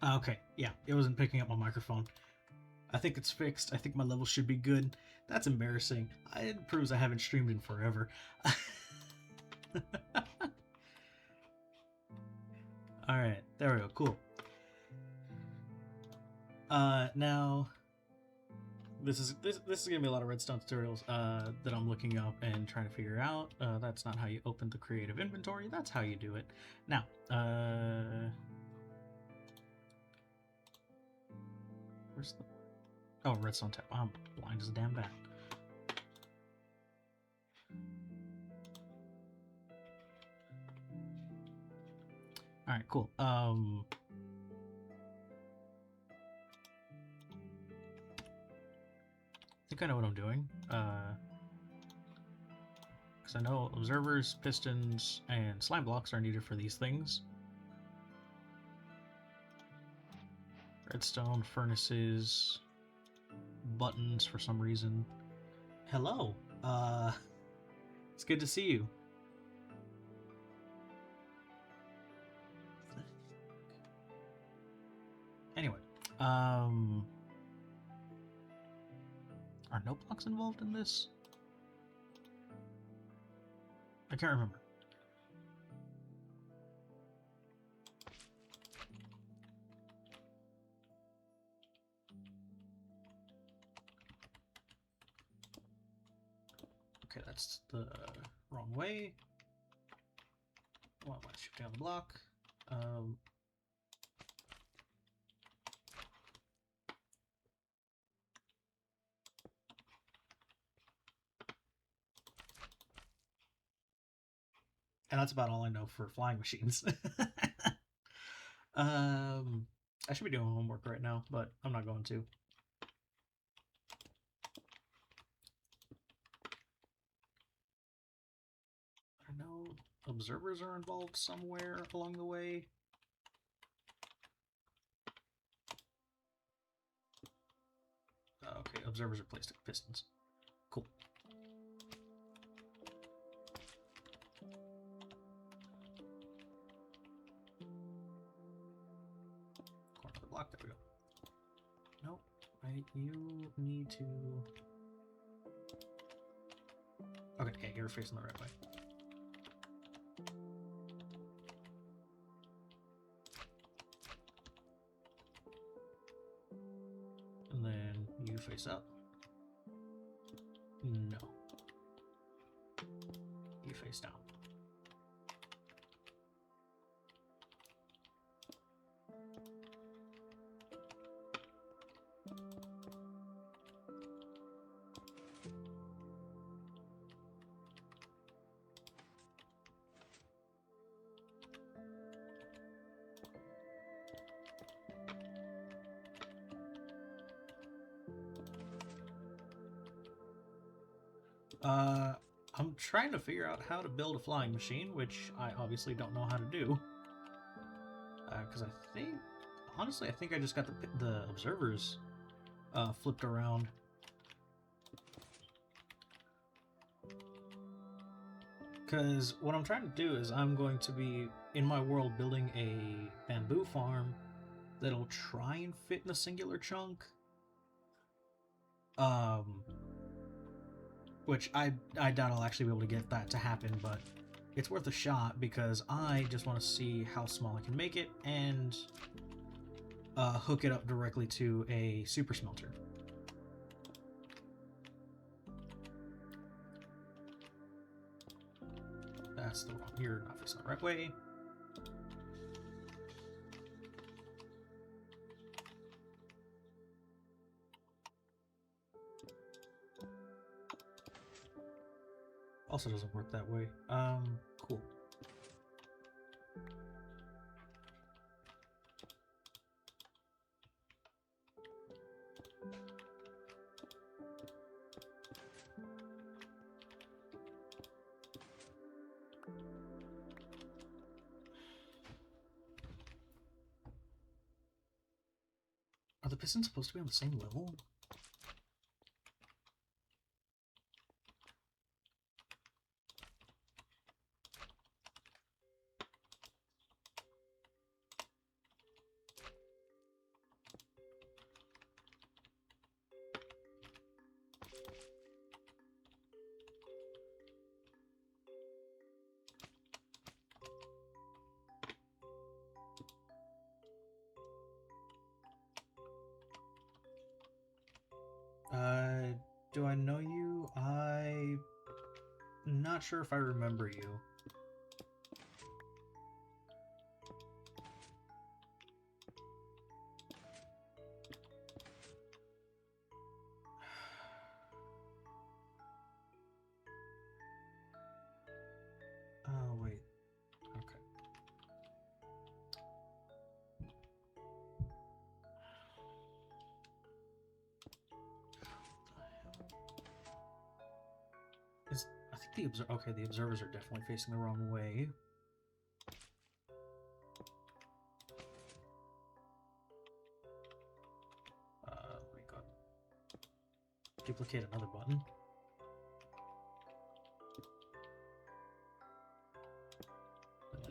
Okay, yeah, it wasn't picking up my microphone. I think it's fixed. I think my level should be good. That's embarrassing. It proves I haven't streamed in forever. Alright, there we go, cool. Now this is gonna be a lot of redstone tutorials that I'm looking up and trying to figure out. That's not how you open the creative inventory, that's how you do it. Now, where's the... Oh, redstone tab. I'm blind as a damn bat. Alright, cool. I think I know what I'm doing. Because I know observers, pistons, and slime blocks are needed for these things. Redstone, furnaces, buttons for some reason. Hello. It's good to see you. Anyway, are no blocks involved in this? I can't remember. Okay, that's the wrong way. Well, I want to shoot down the block. And that's about all I know for flying machines. I should be doing homework right now, but I'm not going to. I know observers are involved somewhere along the way. Okay, observers are placed at pistons. Cool. Corner of the block, there we go. Nope, right, you need to... Okay, yeah, you're facing the right way. And then you face up. No. You face down. I'm trying to figure out how to build a flying machine, which I obviously don't know how to do. Because honestly, I think I just got the observers flipped around. Because what I'm trying to do is I'm going to be, in my world, building a bamboo farm that'll try and fit in a singular chunk. Which I doubt I'll actually be able to get that to happen, but it's worth a shot because I just want to see how small I can make it and hook it up directly to a super smelter. That's the wrong. You're not facing the right way. Also doesn't work that way. Cool. Are the pistons supposed to be on the same level? Do I know you? I'm not sure if I remember you. Oh, wait. Okay. I think the observers are definitely facing the wrong way. Let me go duplicate another button. And then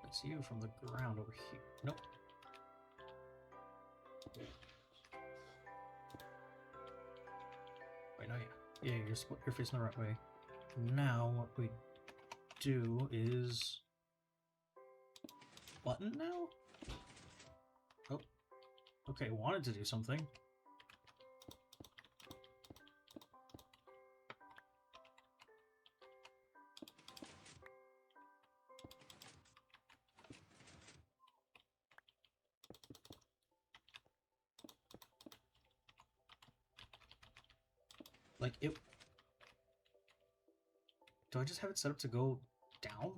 it's you from the ground over here. Nope. Wait, no, yeah. Yeah, you're facing the right way. Now what we do is button now? Oh. Okay, wanted to do something. Like it. Do I just have it set up to go down?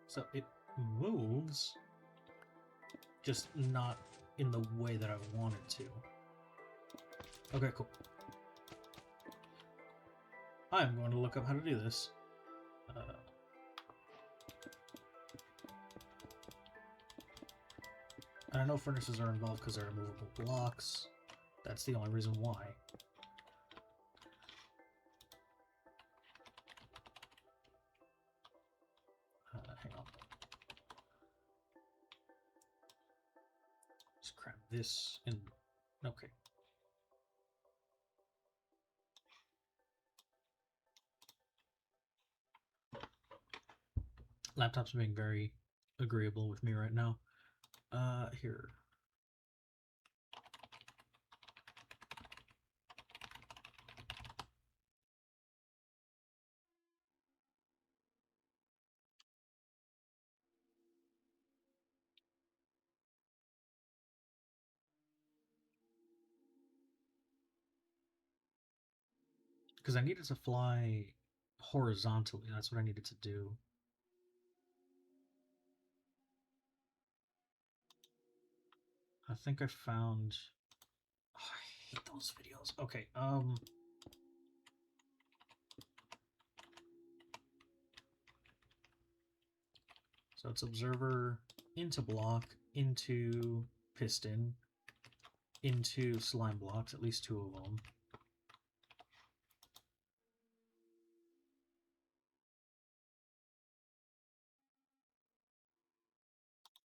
So it moves, just not in the way that I want it to. Okay, cool. I'm going to look up how to do this. And I know furnaces are involved because they're movable blocks. That's the only reason why. Hang on. Just cram this in. Okay. Laptop's being very agreeable with me right now. Here. Because I needed to fly horizontally. That's what I needed to do. I think I found... Oh, I hate those videos. Okay, so it's observer, into block, into piston, into slime blocks, at least 2 of them.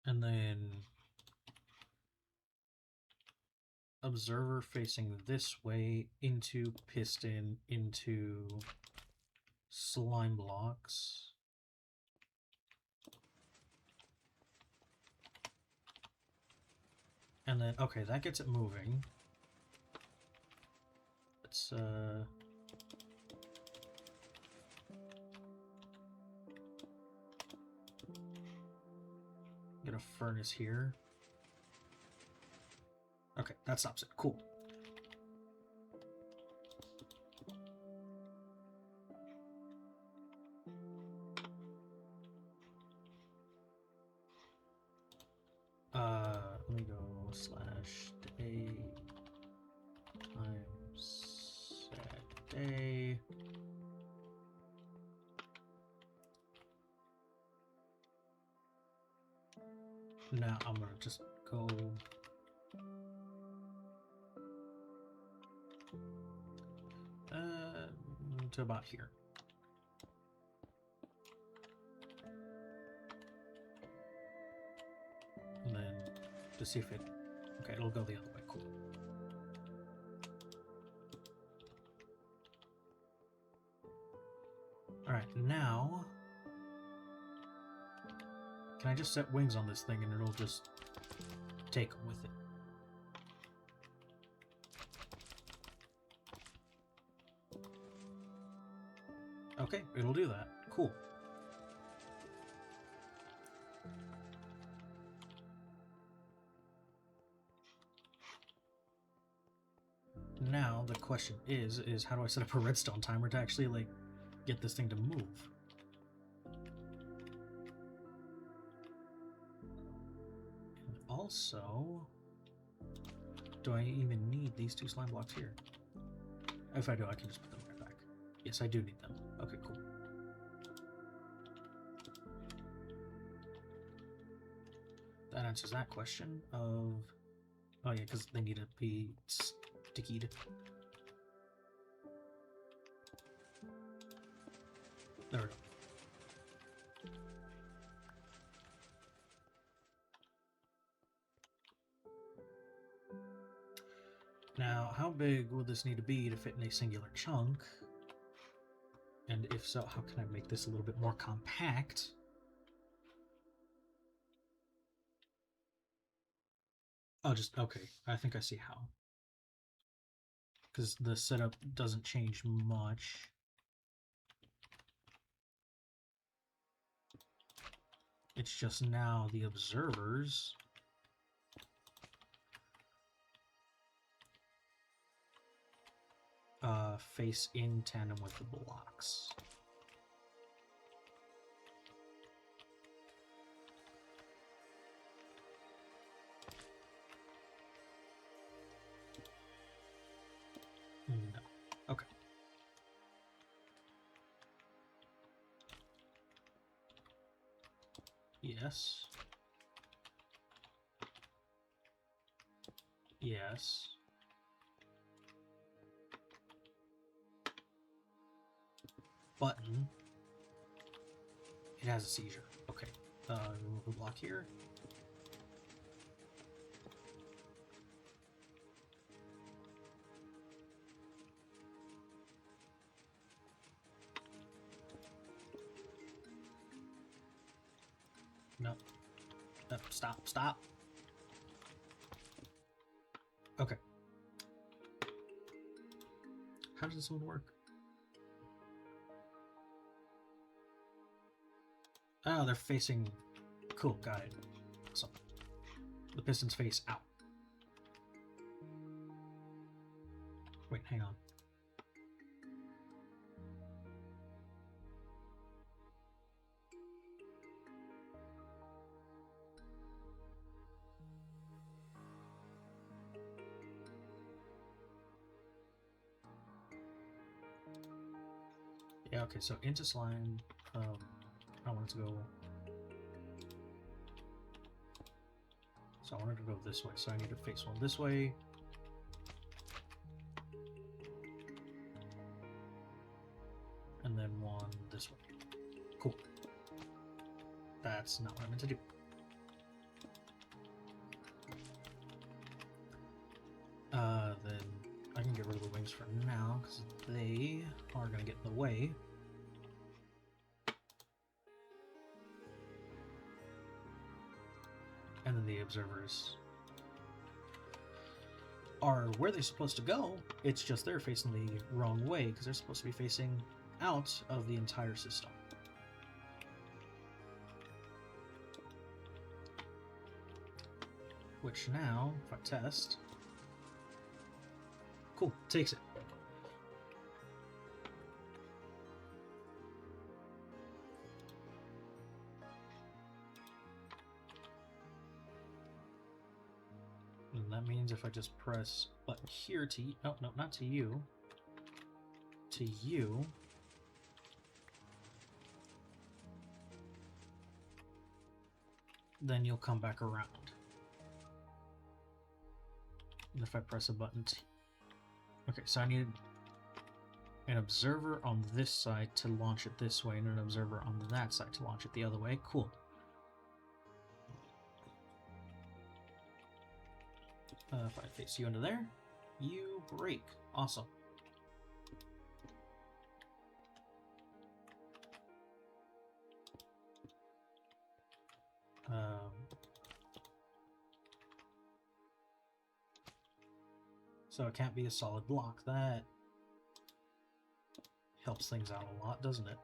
And then observer facing this way into piston into slime blocks. And then, okay, that gets it moving. Let's, get a furnace here. Okay, that stops it. Cool. Let me go /day times set day. Now I'm gonna just go to about here. And then to see if it, okay, it'll go the other way. Cool. All right, now can I just set wings on this thing and it'll just take them with it? Okay, it'll do that. Cool. Now the question is how do I set up a redstone timer to actually like get this thing to move? And also, do I even need these 2 slime blocks here? If I do, I can just put them right back. Yes, I do need them. Okay, cool. That answers that question of... Oh yeah, because they need to be stickied. There we go. Now, how big will this need to be to fit in a singular chunk? And if so, how can I make this a little bit more compact? Oh, just, okay. I think I see how. Because the setup doesn't change much. It's just now the observers face in tandem with the blocks. No. Okay. Yes. Yes. Button. It has a seizure. Okay. Remove a block here. No. Stop. Stop. Okay. How does this one work? Oh, they're facing... Cool, got it. Awesome. The pistons face out. Wait, hang on. Yeah, okay, so into slime, I want it to go... So I wanted to go this way, so I need to face one this way. And then one this way. Cool. That's not what I meant to do. Then I can get rid of the wings for now, because they are going to get in the way. And then the observers are where they're supposed to go. It's just they're facing the wrong way, because they're supposed to be facing out of the entire system. Which now, if I test... Cool, takes it. And that means if I just press button here to... Oh, no, not to you. To you. Then you'll come back around. And if I press a button T... Okay, so I need an observer on this side to launch it this way, and an observer on that side to launch it the other way. Cool. If I face you into there, you break. Awesome. So it can't be a solid block. That helps things out a lot, doesn't it?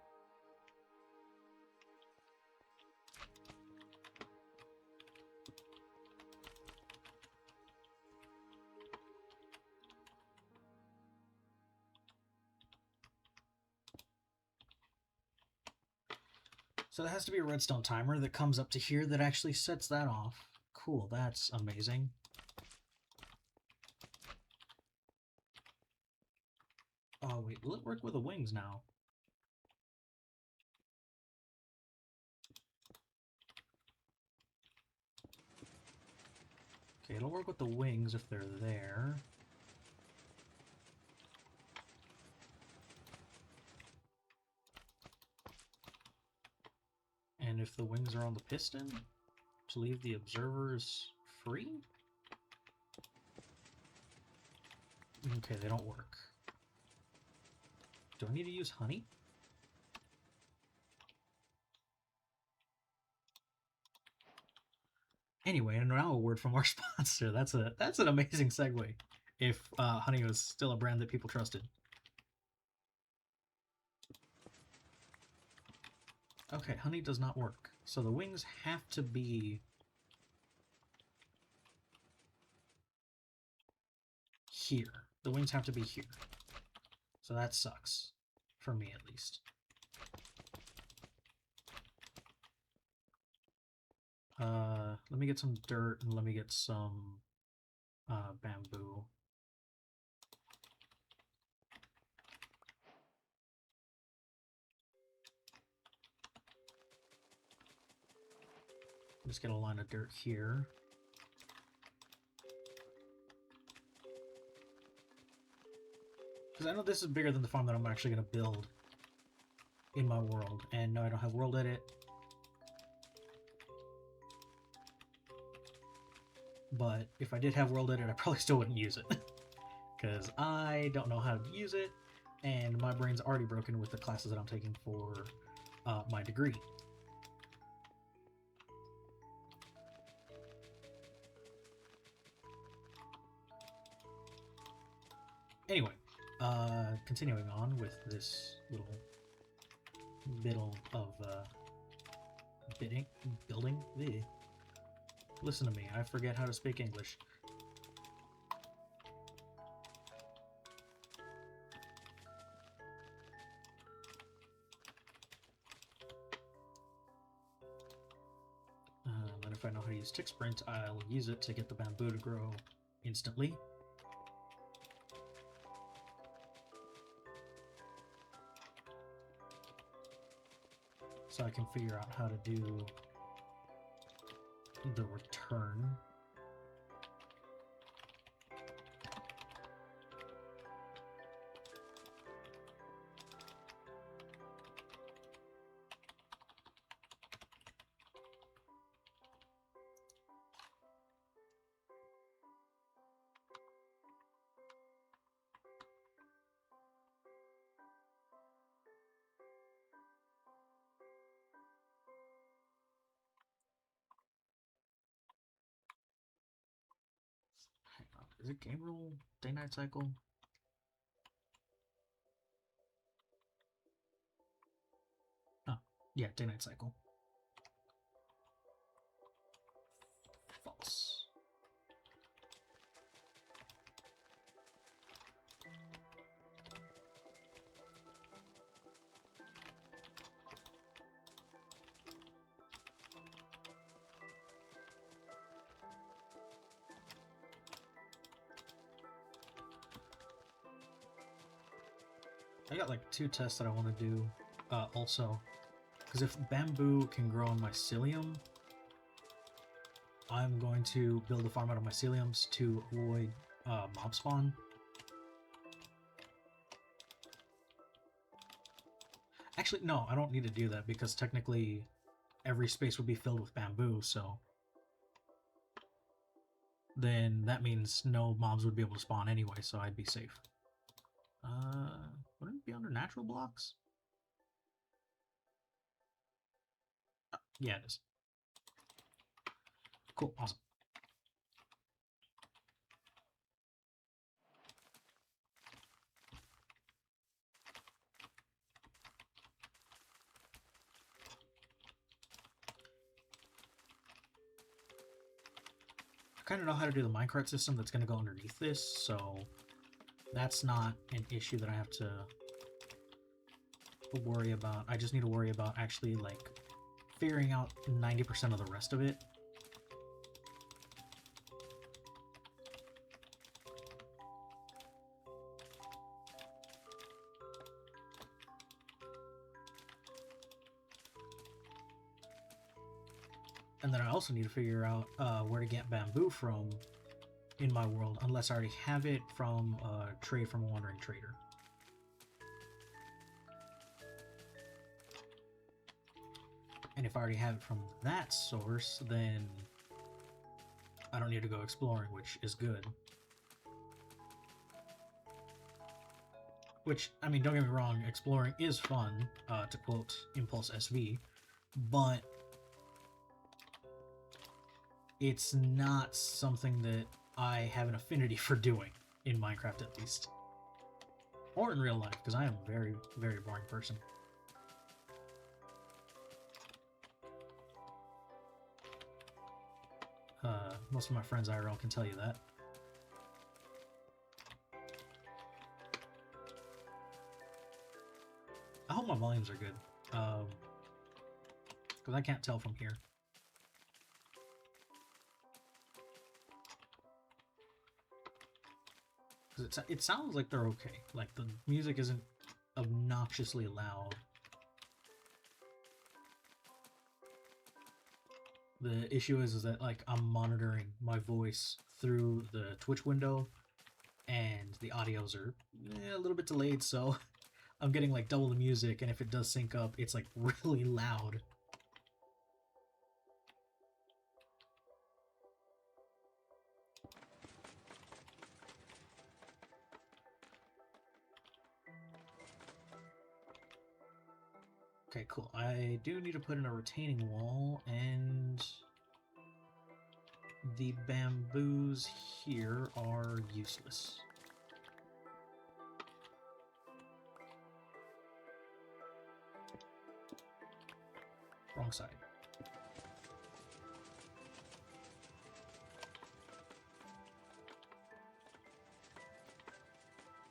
So there has to be a redstone timer that comes up to here that actually sets that off. Cool, that's amazing. Oh wait, will it work with the wings now? Okay, it'll work with the wings if they're there. And if the wings are on the piston, to leave the observers free? Okay, they don't work. Do I need to use honey? Anyway, and now a word from our sponsor. That's an amazing segue. If honey was still a brand that people trusted. Okay, honey does not work. So the wings have to be here. The wings have to be here. So that sucks. For me, at least. Let me get some dirt and let me get some bamboo. Just get a line of dirt here. Because I know this is bigger than the farm that I'm actually going to build in my world. And no, I don't have world edit. But if I did have world edit, I probably still wouldn't use it. Because I don't know how to use it, and my brain's already broken with the classes that I'm taking for my degree. Anyway, continuing on with this little middle of building. Ugh. Listen to me, I forget how to speak English. And if I know how to use tick sprint, I'll use it to get the bamboo to grow instantly. So I can figure out how to do the return. Is it game rule? Day-night cycle? Oh, yeah, day-night cycle. False. I got like 2 tests that I want to do also. Because if bamboo can grow on mycelium, I'm going to build a farm out of myceliums to avoid mob spawn. Actually, no, I don't need to do that because technically every space would be filled with bamboo, so then that means no mobs would be able to spawn anyway, so I'd be safe. Wouldn't it be under natural blocks? Yeah, it is. Cool, awesome. I kind of know how to do the minecart system that's going to go underneath this, so that's not an issue that I have to worry about. I just need to worry about actually, like, figuring out 90% of the rest of it. And then I also need to figure out where to get bamboo from in my world, unless I already have it from trade from a wandering trader. And if I already have it from that source, then I don't need to go exploring, which is good. Which, I mean, don't get me wrong, exploring is fun, to quote Impulse SV, but it's not something that I have an affinity for doing, in Minecraft at least. Or in real life, because I am a very, very boring person. Most of my friends IRL can tell you that. I hope my volumes are good, because I can't tell from here. Because it sounds like they're okay. Like, the music isn't obnoxiously loud. The issue is that, like, I'm monitoring my voice through the Twitch window, and the audios are a little bit delayed, so I'm getting, like, double the music, and if it does sync up, it's, like, really loud. Okay, cool. I do need to put in a retaining wall, and the bamboos here are useless. Wrong side.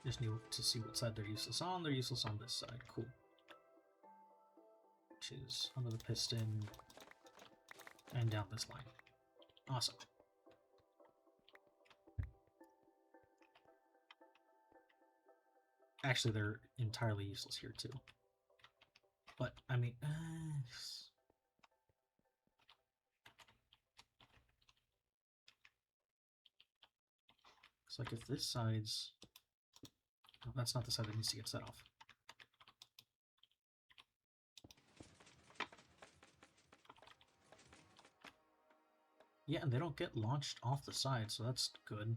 Just need to see what side they're useless on. They're useless on this side. Cool. Which is under the piston and down this line. Awesome. Actually, they're entirely useless here too. But, I mean... it's like if this side's... No, that's not the side that needs to get set off. Yeah, and they don't get launched off the side, so that's good.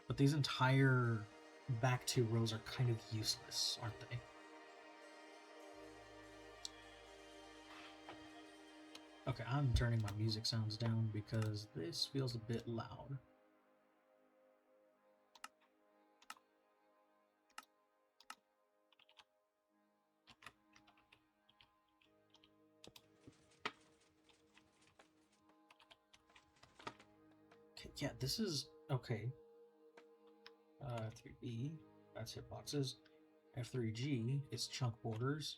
But these entire back 2 rows are kind of useless, aren't they? Okay, I'm turning my music sounds down because this feels a bit loud. Okay, yeah, this is okay. 3B, that's hitboxes. F3G is chunk borders.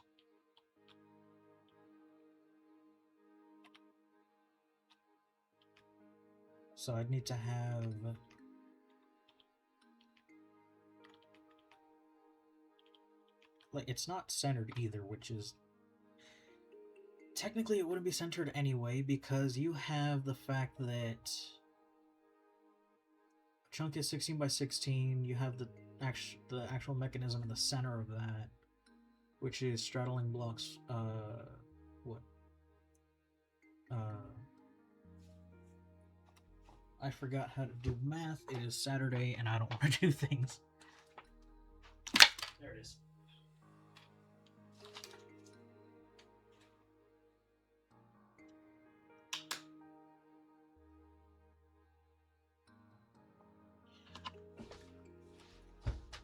So I'd need to have like it's not centered either, which is technically it wouldn't be centered anyway because you have the fact that chunk is 16 by 16. You have the actual mechanism in the center of that, which is straddling blocks. What? I forgot how to do math. It is Saturday and I don't want to do things. There it is.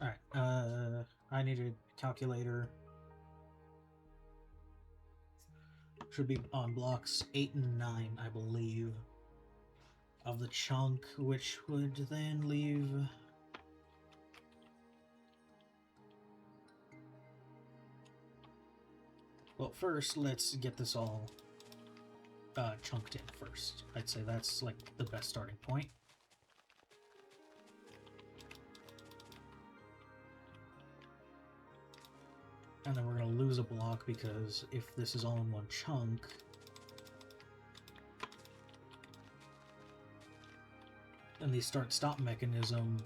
Alright, I need a calculator. Should be on blocks 8 and 9, I believe, of the chunk, which would then leave... Well, first, let's get this all chunked in first. I'd say that's like the best starting point. And then we're going to lose a block because if this is all in one chunk, then the start-stop mechanism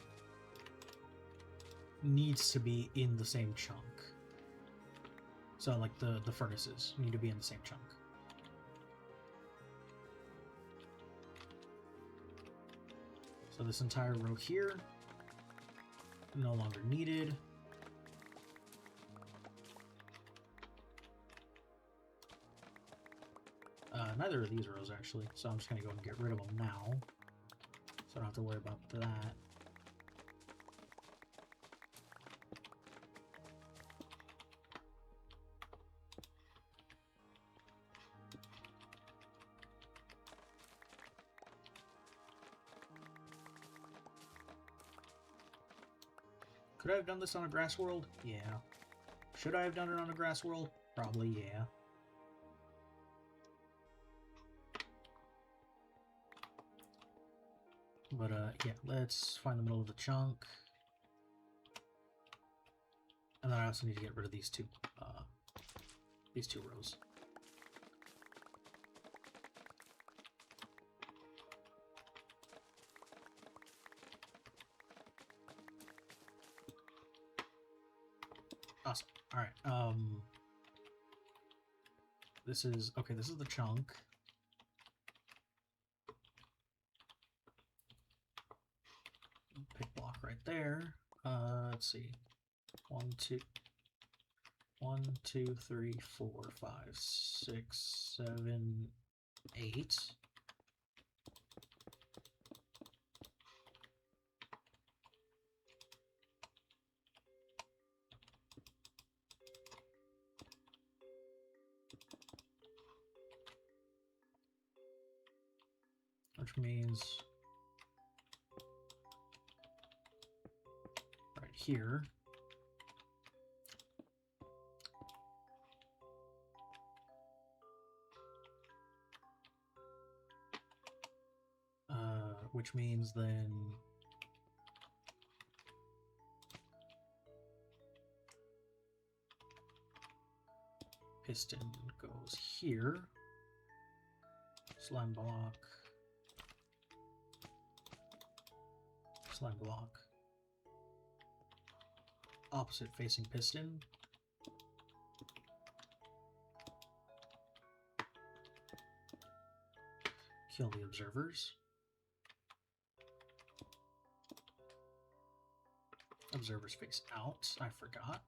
needs to be in the same chunk. So like the furnaces need to be in the same chunk. So this entire row here, no longer needed. Neither of these rows actually, so I'm just going to go and get rid of them now. So I don't have to worry about that. Could I have done this on a grass world? Yeah. Should I have done it on a grass world? Probably, yeah. But, yeah, let's find the middle of the chunk. And then I also need to get rid of these two rows. Awesome. Alright, this is the chunk. Pick block right there. Let's see. 1, 2, 3, 4, 5, 6, 7, 8. Which means right here. Which means then piston goes here. Slime block. Slime block. Opposite facing piston. Kill the observers. Observers face out. I forgot.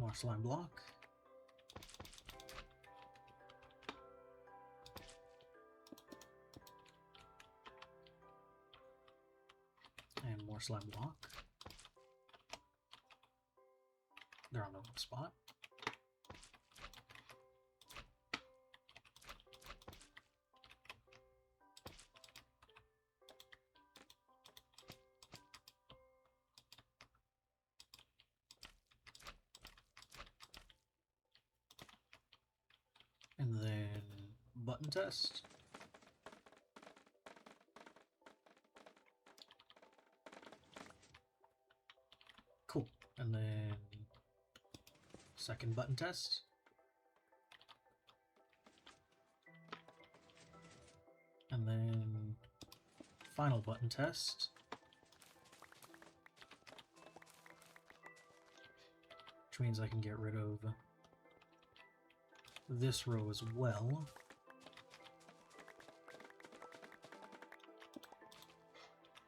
more slime block. And more slime block. They're on the wrong spot. And then button test. Cool. And then second button test. And then final button test. Which means I can get rid of this row as well.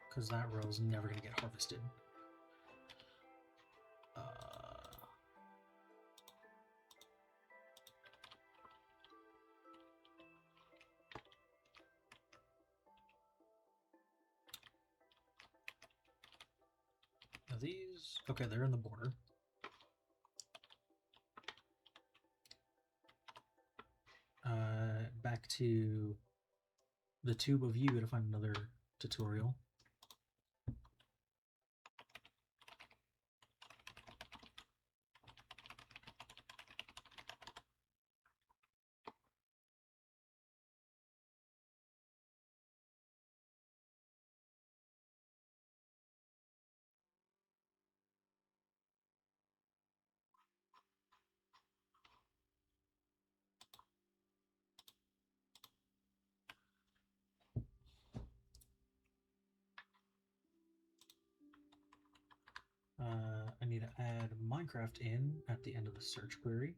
Because that row is never going to get harvested. Now these, okay, they're in the border. Back to the tube of you to find another tutorial. I need to add Minecraft in at the end of the search query.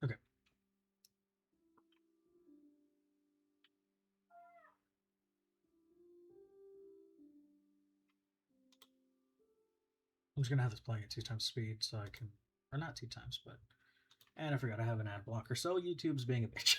Okay. I'm just gonna have this playing at 2 times speed so I can, or not 2 times, but, and I forgot I have an ad blocker, so YouTube's being a bitch.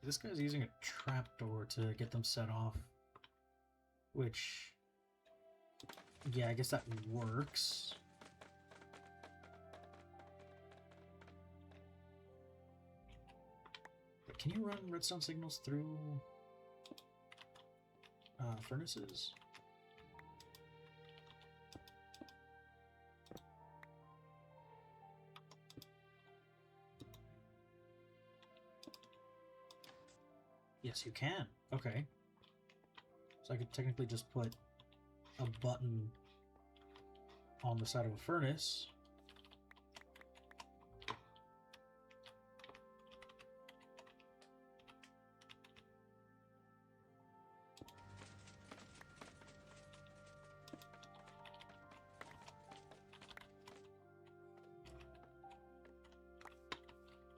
This guy's using a trapdoor to get them set off, which, yeah, I guess that works. But can you run redstone signals through furnaces? Yes, you can. Okay. So I could technically just put a button on the side of a furnace.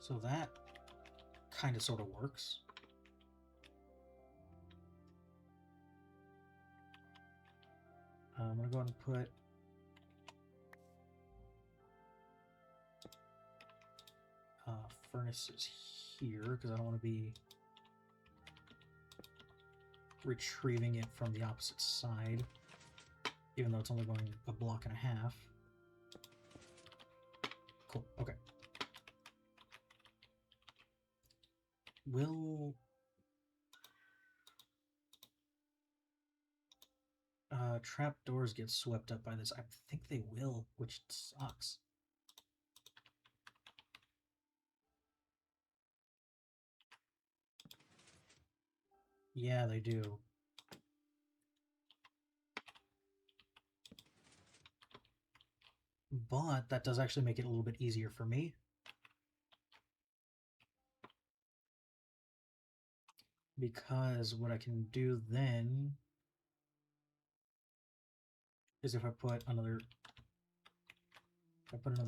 So that kind of sort of works. I'm gonna go ahead and put furnaces here because I don't want to be retrieving it from the opposite side, even though it's only going a block and a half. Cool, okay. Will trap doors get swept up by this? I think they will, which sucks. Yeah, they do. But that does actually make it a little bit easier for me. Because what I can do then is if I put another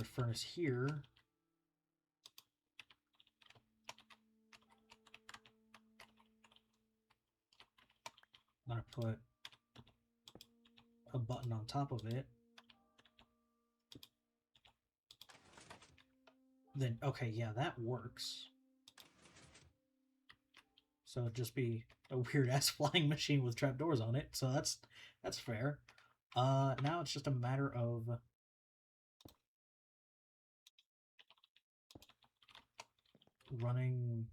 furnace here, I'm gonna put a button on top of it. Then, okay, yeah, that works. So it'd just be a weird-ass flying machine with trapdoors on it, so that's fair. Now it's just a matter of running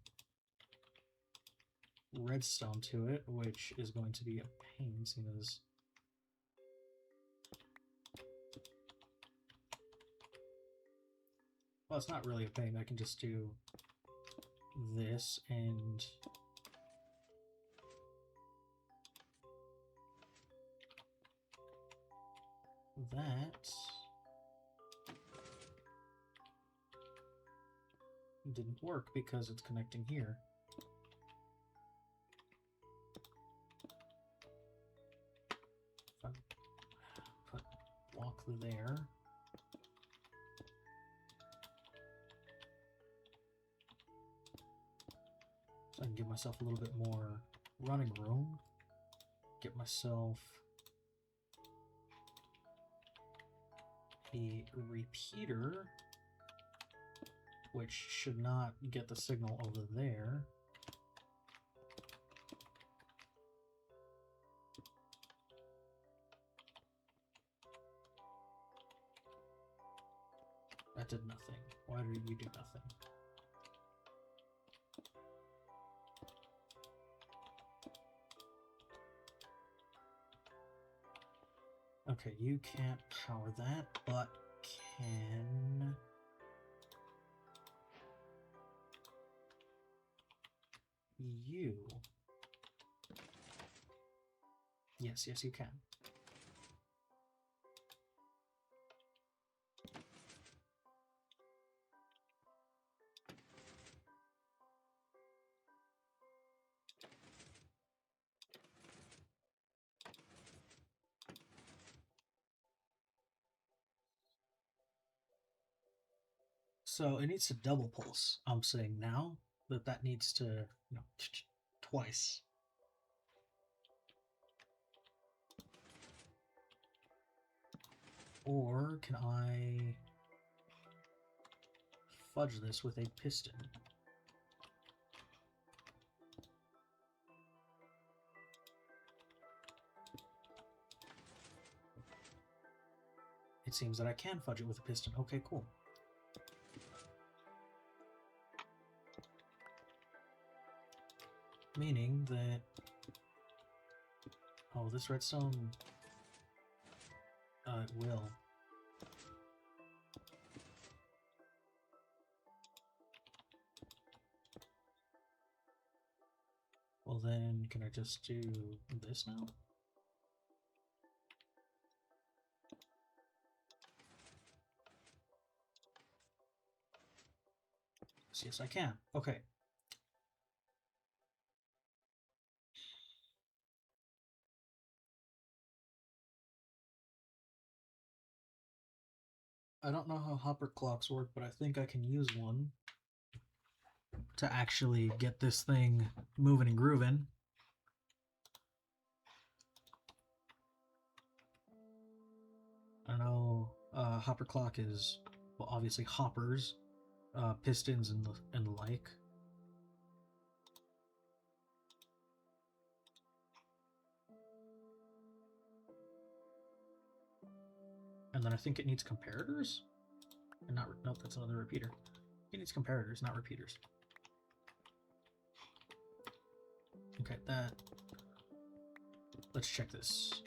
redstone to it, which is going to be a pain, seeing as well, it's not really a pain. I can just do this and that. Didn't work because it's connecting here. If I put block there. So I can give myself a little bit more running room. Get myself a repeater, which should not get the signal over there. That did nothing. Why did you do nothing? Okay, you can't power that, but can... you? Yes, you can. So it needs to double pulse. I'm saying now that needs to, you know, twice. Or can I fudge this with a piston? It seems that I can fudge it with a piston. Okay, cool. Meaning that... oh, this redstone... it will. Well then, can I just do this now? Yes, I can. Okay. I don't know how hopper clocks work, but I think I can use one to actually get this thing moving and grooving. I know hopper clock is, well, obviously hoppers, pistons, and the like. And then I think it needs comparators, and not nope, that's another repeater. It needs comparators, not repeaters. Okay, that. Let's check this.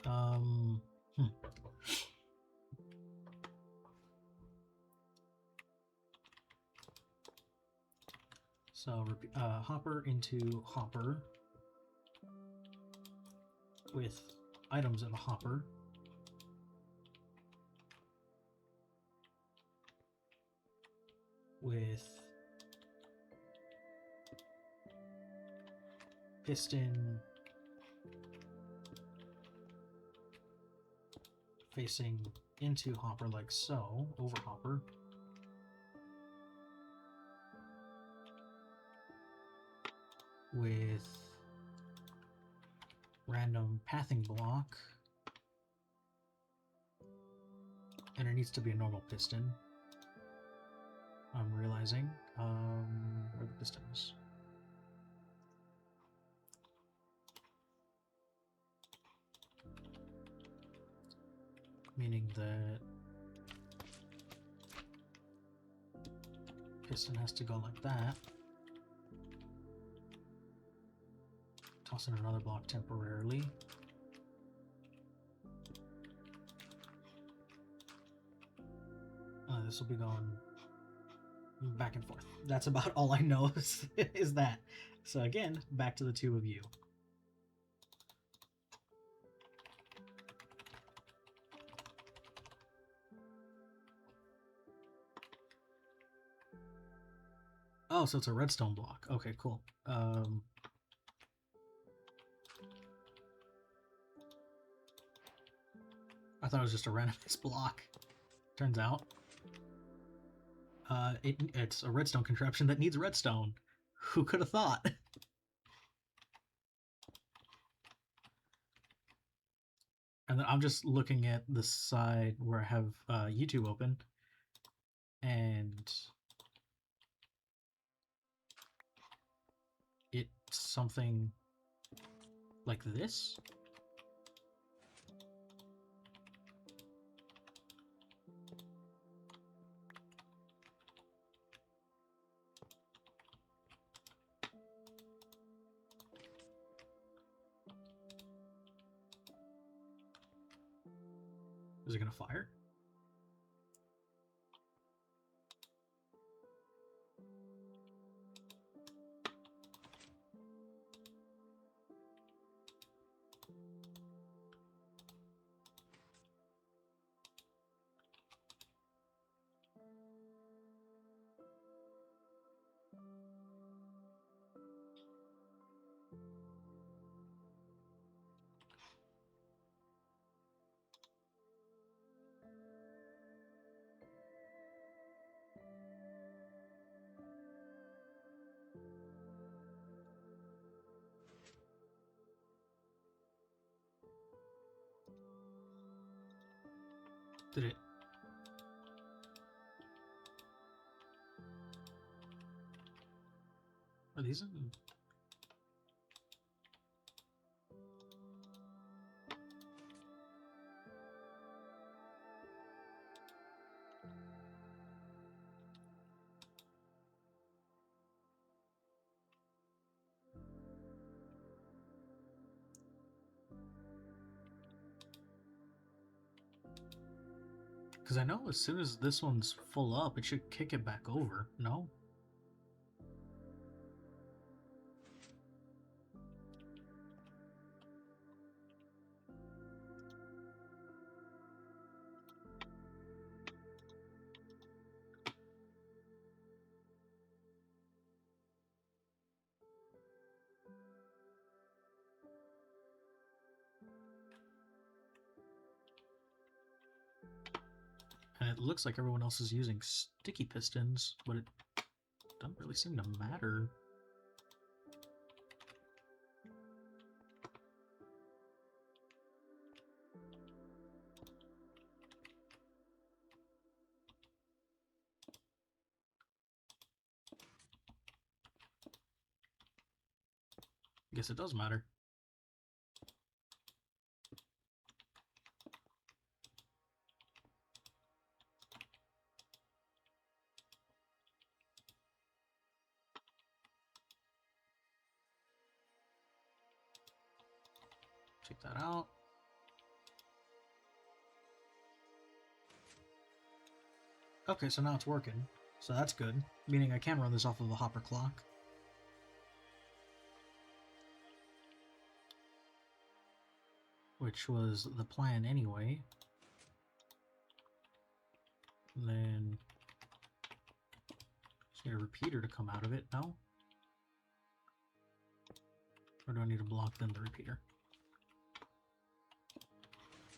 So hopper into hopper with items in the hopper. With piston facing into hopper like so, over hopper. With random pathing block. And it needs to be a normal piston. I'm realizing. Where are the pistons? Meaning that piston has to go like that. Toss in another block temporarily. This will be going back and forth. That's about all I know is that. So again, back to the two of you. Oh, so it's a redstone block. Okay, cool. I thought it was just a randomized block. Turns out, it's a redstone contraption that needs redstone. Who could have thought? And then I'm just looking at the side where I have YouTube open, and it's something like this. Is it gonna fire? Did it? Are these in? Because I know as soon as this one's full up, it should kick it back over. No? And it looks like everyone else is using sticky pistons, but it doesn't really seem to matter. I guess it does matter. Take that out. Okay, so now it's working. So that's good. Meaning I can run this off of a hopper clock. Which was the plan anyway. And then just need a repeater to come out of it, no? Or do I need to block then the repeater?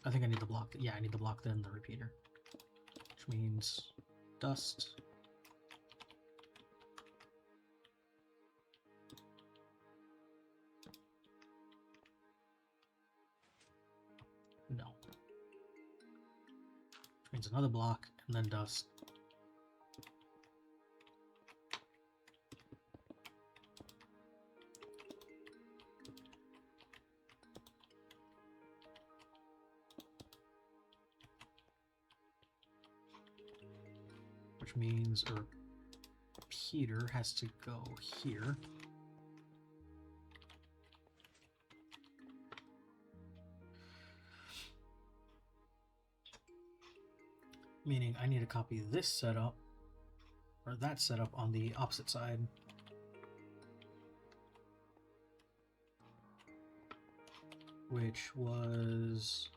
I think I need to block, yeah, I need to block then the repeater. Which means dust. No. Which means another block and then dust. Which means a repeater has to go here. Meaning I need to copy this setup, or that setup on the opposite side. Which was...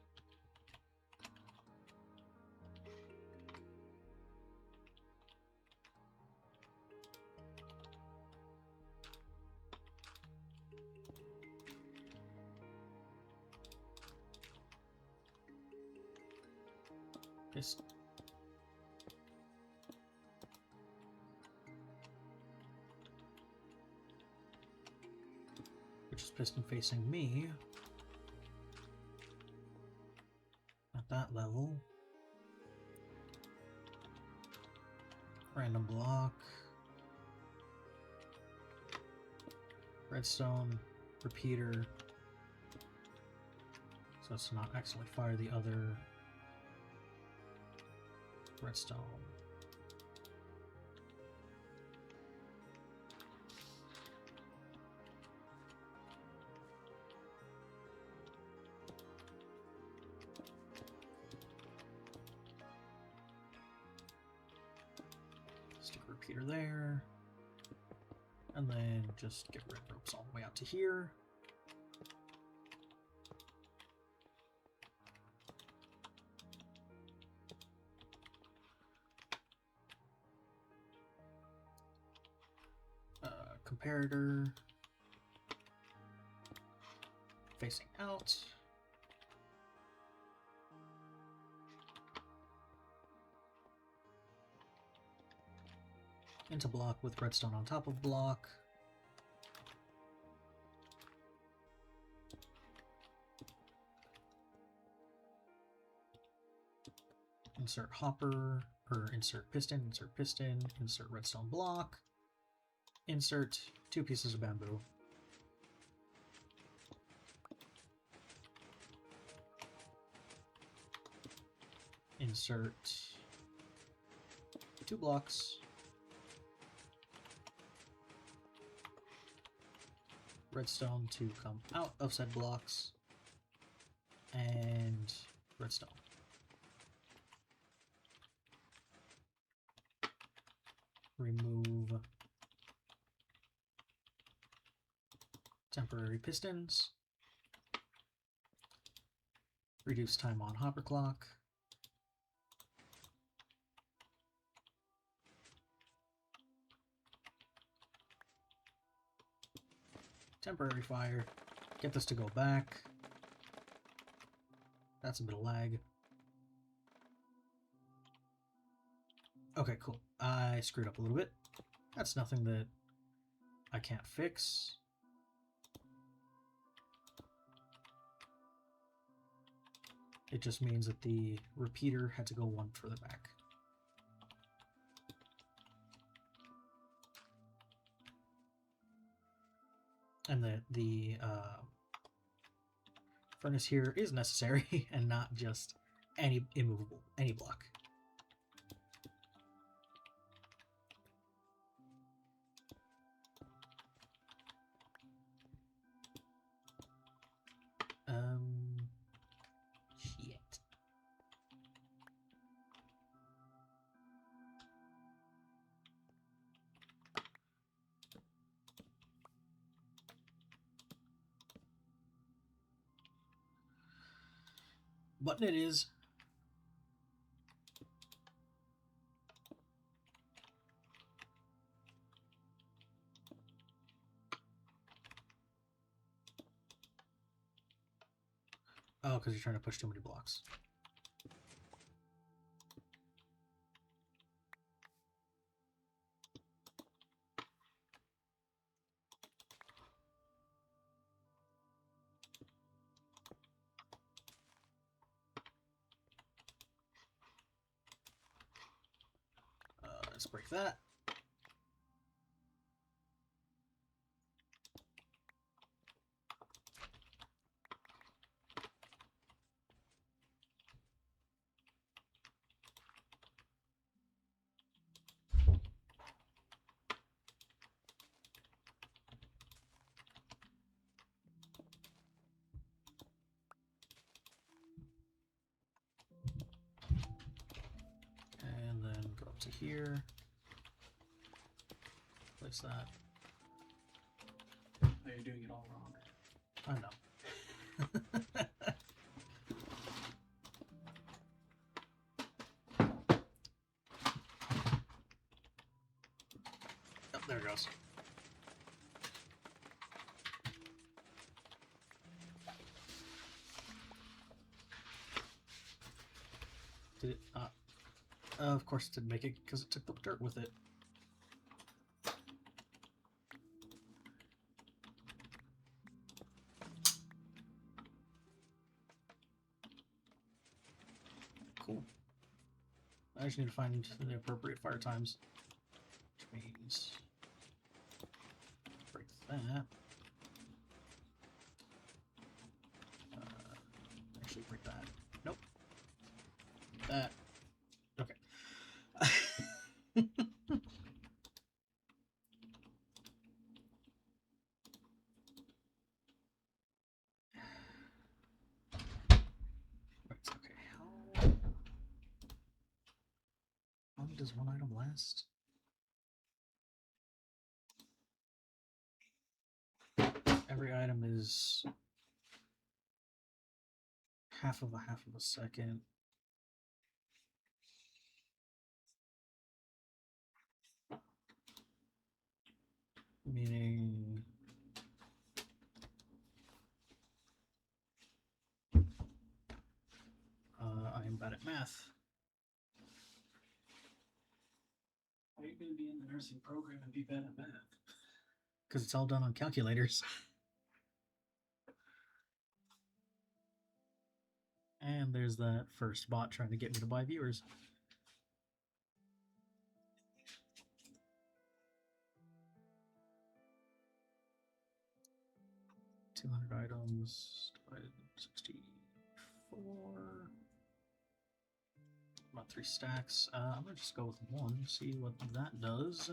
Just which is piston facing me at that level. Random block, redstone, repeater, so it's not actually fire the other redstone. Stick a repeater there, and then just get red ropes all the way out to here. Comparator facing out. Into block with redstone on top of block. Insert hopper, or insert piston, insert redstone block. Insert 2 pieces of bamboo. Insert 2 blocks. Redstone to come out of said blocks. And redstone. Remove temporary pistons. Reduce time on hopper clock. Temporary fire. Get this to go back. That's a bit of lag. Okay, cool. I screwed up a little bit. That's nothing that I can't fix. It just means that the repeater had to go one further back. And the furnace here is necessary and not just any immovable, any block. Shit. Button it is. Oh, because you're trying to push too many blocks. Let's break that. And then go up to here. Place that. Oh, you're doing it all wrong. I know. Oh, there it goes. Did it not? Of course it didn't make it because it took the dirt with it. Cool. I just need to find the appropriate fire times, which means break that. Actually, break that. Nope. That. Okay. Right, okay. How long does one item last? Every item is half of a second. Meaning I am bad at math. How are you going to be in the nursing program and be bad at math? Because it's all done on calculators. And there's that first bot trying to get me to buy viewers. $200 items divided 64. About 3 stacks. I'm gonna just go with 1, see what that does.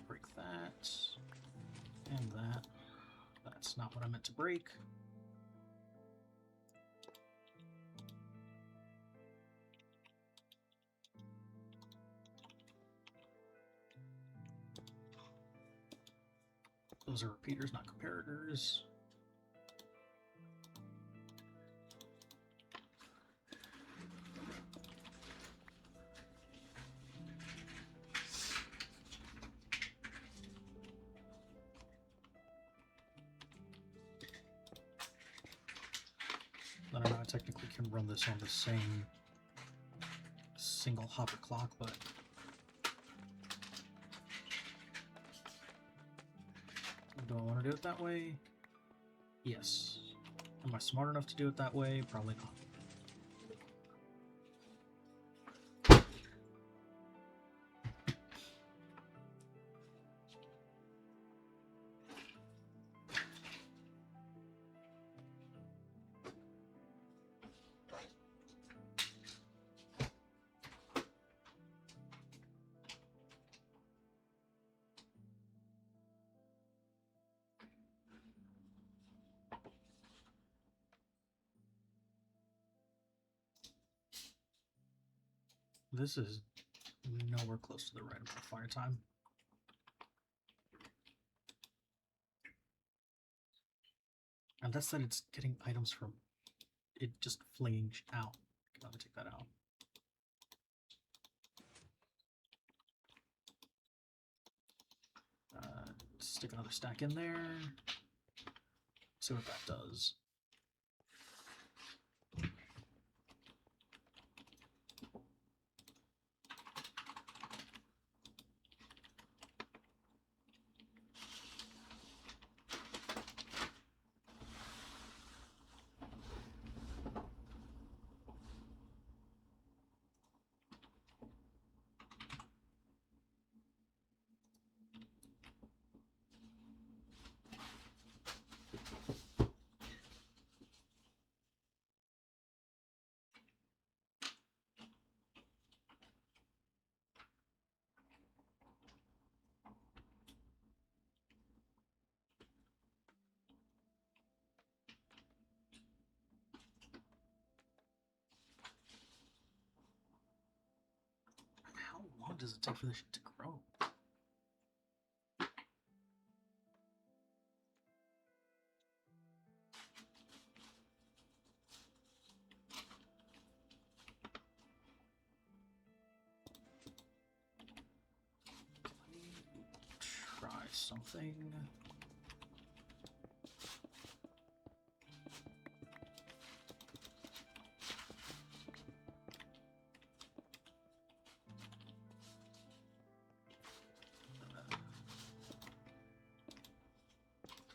Break that, and that. That's not what I meant to break. Those are repeaters, not comparators. I don't know, I technically can run this on the same single hopper clock, but do I want to do it that way? Yes. Am I smart enough to do it that way? Probably not. This is nowhere close to the right amount of fire time. And that's that it's getting items from it just flinging out. Let me take that out. Stick another stack in there. See what that does. How long does it take for this shit to grow? Try something.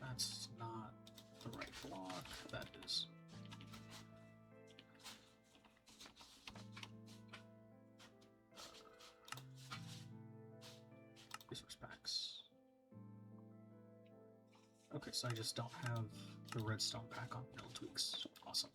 That's not the right block. That is. Resource packs. Okay, so I just don't have the redstone pack on mill tweaks. Awesome.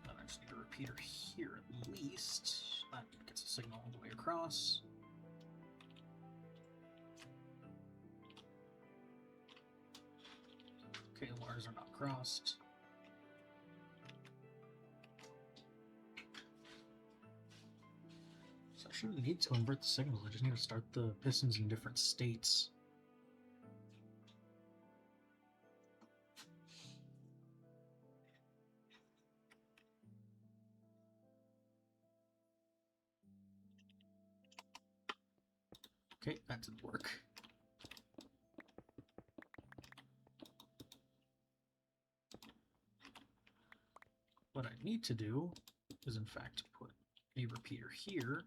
I just need a repeater here at least. That gets a signal all the way across. Okay, wires are not crossed. So I shouldn't need to invert the signals, I just need to start the pistons in different states. Okay, that didn't work. What I need to do is, in fact, put a repeater here.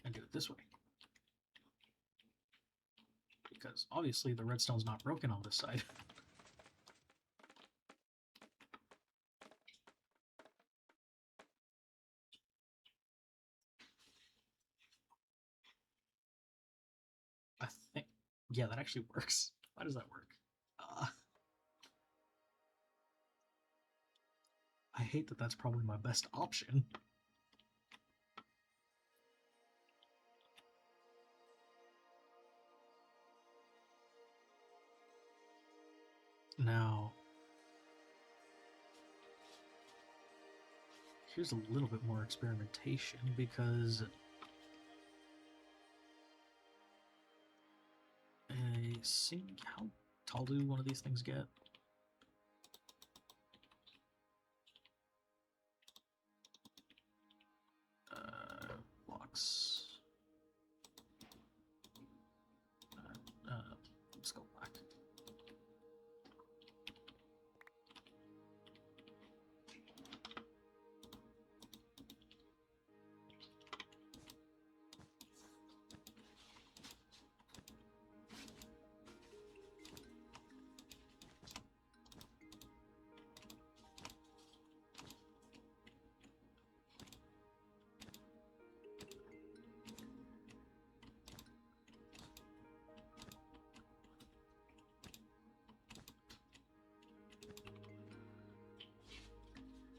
And do it this way. Because obviously the redstone's not broken on this side. I think, yeah, that actually works. Why does that work? I hate that that's probably my best option. Now, here's a little bit more experimentation because how tall do one of these things get? Blocks. Let's go back.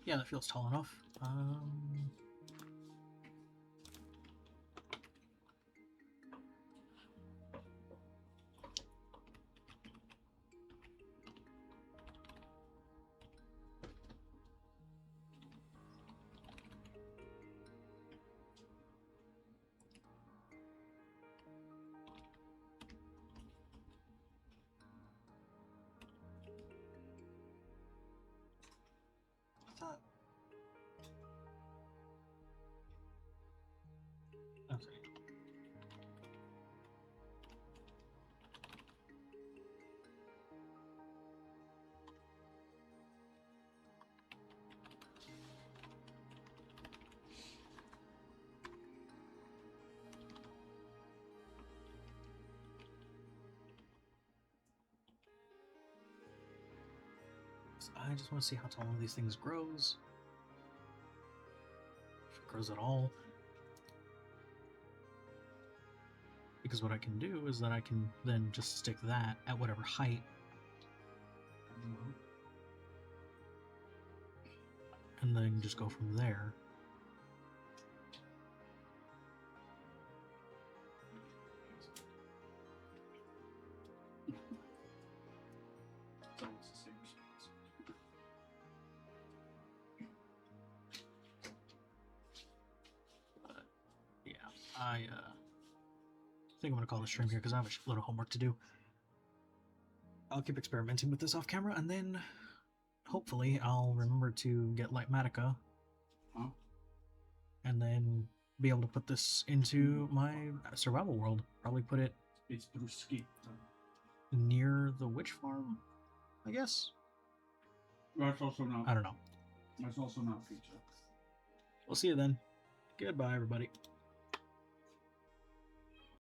Yeah, that feels tall enough. I thought. Okay. I just want to see how tall one of these things grows. If it grows at all. Because what I can do is that I can then just stick that at whatever height. And then just go from there. It's almost the same response. But yeah, I think I'm gonna call the stream here because I have a shitload of homework to do. I'll keep experimenting with this off camera, and then hopefully I'll remember to get Lightmatica, and then be able to put this into my survival world. Probably put it It's bruschetta. near the witch farm, I guess. That's also not. I don't know. That's also not pizza. We'll see you then. Goodbye, everybody.